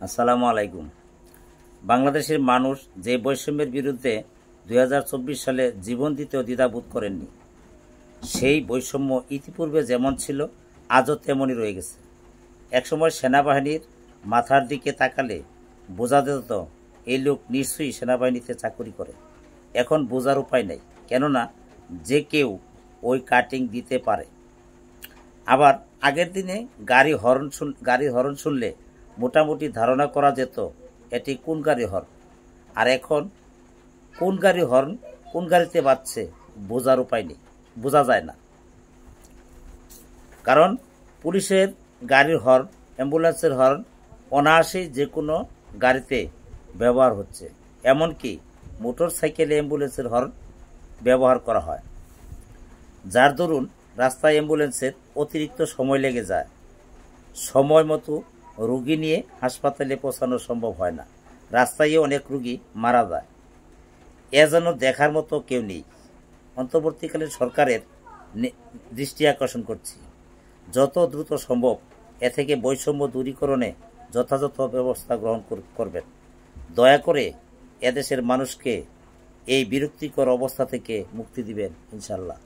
আসসালামু আলাইকুম। বাংলাদেশের মানুষ যে বৈষম্যের বিরুদ্ধে 2024 সালে জীবন দিতেও দ্বিধাবোধ করেননি, সেই বৈষম্য ইতিপূর্বে যেমন ছিল আজও তেমনই রয়ে গেছে। একসময় সেনাবাহিনীর মাথার দিকে তাকালে বোঝা যেত এই লোক নিশ্চয়ই সেনাবাহিনীতে চাকরি করে। এখন বোঝার উপায় নেই, কেননা যে কেউ ওই কাটিং দিতে পারে। আবার আগের দিনে গাড়ির হর্ন শুনলে মোটামুটি ধারণা করা যেত এটি কোন গাড়ি হর্ন, আর এখন কোন গাড়ি হর্ন কোন গাড়িতে বাজছে বোঝার উপায় নেই, বোঝা যায় না। কারণ পুলিশের গাড়ির হর্ন, অ্যাম্বুলেন্সের হর্ন অনায়াসেই যে কোনো গাড়িতে ব্যবহার হচ্ছে। এমনকি মোটর সাইকেলে অ্যাম্বুলেন্সের হর্ন ব্যবহার করা হয়, যার দরুন রাস্তায় অ্যাম্বুলেন্সের অতিরিক্ত সময় লেগে যায়। সময় মতো রোগী নিয়ে হাসপাতালে পৌঁছানো সম্ভব হয় না। রাস্তায় অনেক রোগী মারা যায়। এ যেন দেখার মতো কেউ নেই। অন্তর্বর্তীকালীন সরকারের দৃষ্টি আকর্ষণ করছি, যত দ্রুত সম্ভব এ থেকে বৈষম্য দূরীকরণে যথাযথ ব্যবস্থা গ্রহণ করবেন। দয়া করে এদেশের মানুষকে এই বিরক্তিকর অবস্থা থেকে মুক্তি দিবেন, ইনশাল্লাহ।